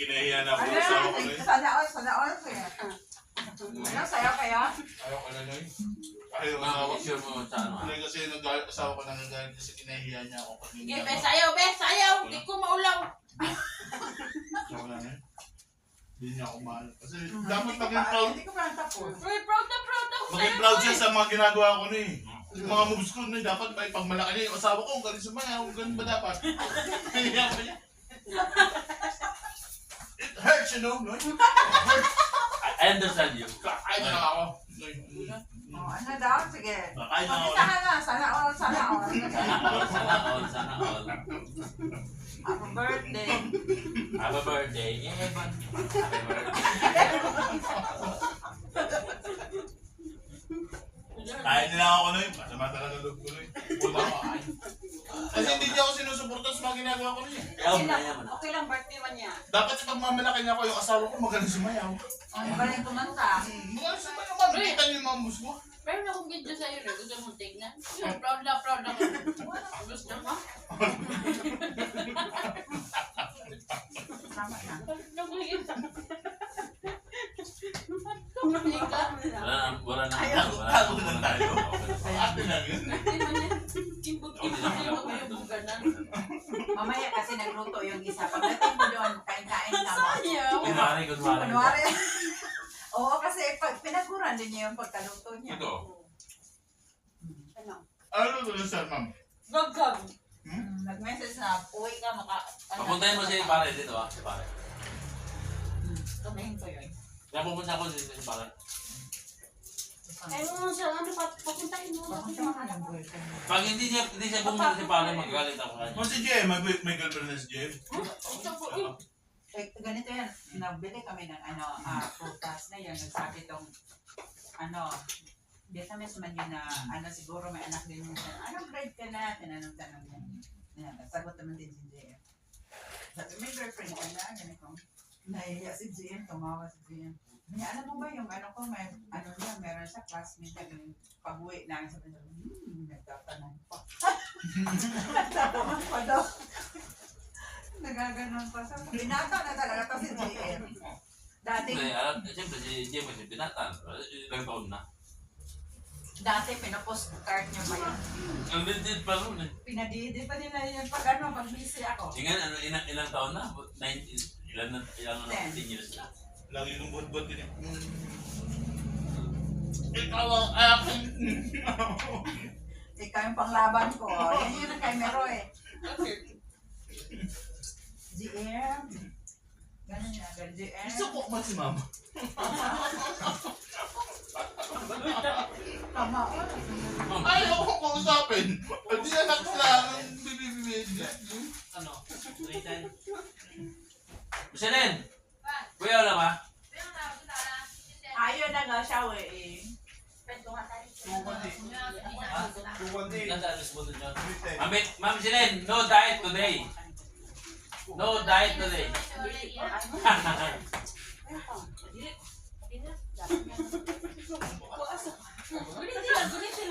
kinahiya na ako ng asawa ko na yun. Sana all kaya. Ano, sayaw kaya? Ayaw ko na nun. Ayaw ko na ako. Picture mo sa ano. Kasi nag-aaral asawa ko nangagalit kasi kinahiya niya ako. Sige, be, sayaw. Hindi ko maulaw. Ayaw na nun. Hindi niya ako mahal. Kasi dapat maging proud. Hindi ko pa tapos. Uy, proud na proud ako sa'yo. Maging proud siya sa mga ginagawa ko na eh. Yung mga moves ko na dapat may pagmalaki niya. Yung asawa ko, ang galing sumayaw. Ganun ba dapat? Kaya ba niya? It hurts, you know? No? It hurts. I understand you. Kakain na ako. Ano daw? Sige. Kakain na ako. Pagkisahan na. Sana all. Sana all. Happy birthday. Happy birthday, Evan. Happy birthday. Kain nila ako na yun. Masama talaga loob ko na yun. Wala ako kain. Kasi hindi niya ako sinusuporta sa mga ginagawa ko na yun. Okay lang, birthday man niya. Dapat ipagmamalaki niya ako yung asawa ko magaling sumayaw. Ang galing kumanta. Magaling sumayaw. Mabigita niyo yung mga moves ko. Meron akong video sa'yo rin. Gusto mong tignan? Yun, proud na ako. Gusto mo? Tama na. Wala na. Tago na tayo. Ate lang yun. Mamaya kasi nagluto yung isa. Pagdating ko doon, kain-kain na mo. Kunwari. Kunwari. Oo, kasi pinaguran din niya yung pagkaluto niya. Ito. Ano ito na sir, ma'am? Gag. Nag-message na, uwi ka Papuntahin mo si pare dito si pare. Tumihin ko yun. Kaya pupunta ako dito si pare. Ayaw mo siya, papuntahin mo. Pag hindi siya pumunta si pare, magagalit ako kanya. Kung si Jem, may girlfriend na si Jem. Ganito yan, nabili kami ng prutas na yun, nagsabi tong, Vietnamese man yun na, siguro may anak din yun. Anong grade ka na? Tinanong-tanong yan. Sagot naman din si JM. Sabi, may girlfriend ka na? Ganito. Nahiya si JM, tumawa si JM. Alam mo ba yung may, meron siya classmate na ganun, pag-uwi na, sabi niya, nagtatanong pa. Nagtatanong pa daw. Nagaganon pa. Sabi, binata na talaga to si JM. Siyempre si Jim ay binatan. Ilang taon na. Dati pinapostcard niya pa yun. Ang legit pa rin eh. Pinadidi pa nila yun pag busy ako. Sige, ilang taon na? 19, ilan 10 years na. Lagi nung buhat-buhat din eh. Ikaw ang akin. Ikaw yung panglaban ko. Yan yun ang kay Mero eh. GM. Ganun niya, GM. Suko mo si mama. Tama ko. Ayaw ko kausapin. Hindi na nagsala ng bibibibid. Ano? Michelle! Kuya wala ba? Ayaw na nga siya eh. Ganda alas mo doon dyan. Ma'am Michelle, no diet today. No diet today.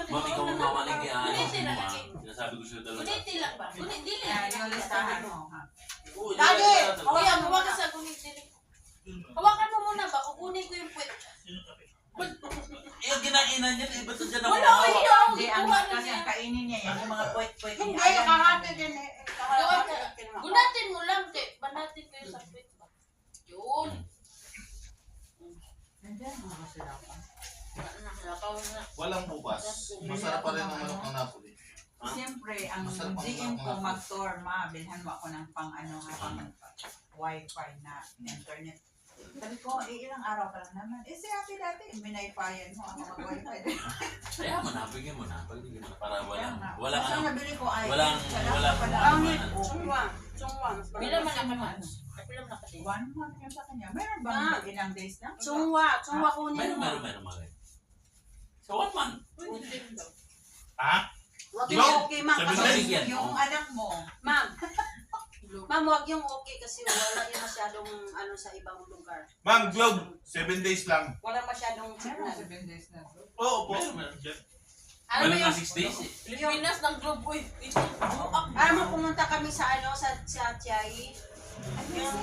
Ma'am, ikaw mamalig yan. Sinasabi ko siya talaga. Guniti lang ba? Guniti Yan lang. yung listahan mo. Dali! Kuya, hawakan sa guniti. Hawakan mo muna ba? Kukunin ko yung puwet. Yung kinainan niya, ba't dyan ako Wala ko hawak? yun! Hindi, ang kasi ang kainin niya yan, yung mga puwet-puwet niya. Hindi, kakahati din eh. Gunatin mo lang, banatin kayo sa puwet ba? Yun. Nandiyan mga sila pa. Nakalakaw na. Walang bukas. Masarap pa rin ang manok ng Napoli. Siyempre, ang Masarap ang GM ko mga- mag-tour, bilhan mo ako ng pang wifi na internet. Sabi ko, ilang araw ka lang naman. Si ate dati, minaypayan mo ako mag-wifi. Kaya mo na, bigyan mo na. Pagbigyan mo na para walang Kasi ang nabili ko ay, walang Chungwa. Bilang man ako naman. Bilang na kasi. 1 month yun sa kanya. Meron bang ilang days na? Chungwa kunin mo. Meron mga. So 1 month. Ha? Wag Yo! yung okay, ma'am. Sabi Kasi, Bigyan. Yung anak mo, ma'am. Ma'am, wag yung okay kasi wala yung masyadong sa ibang lugar. Ma'am, Globe, 7 days lang. Wala masyadong meron signal. 7 days na. Oo po. Meron. Alam mo Wala yung nga 6 days eh. Pilipinas ng group boy. Alam mo, pumunta kami sa sa Tiay. Yung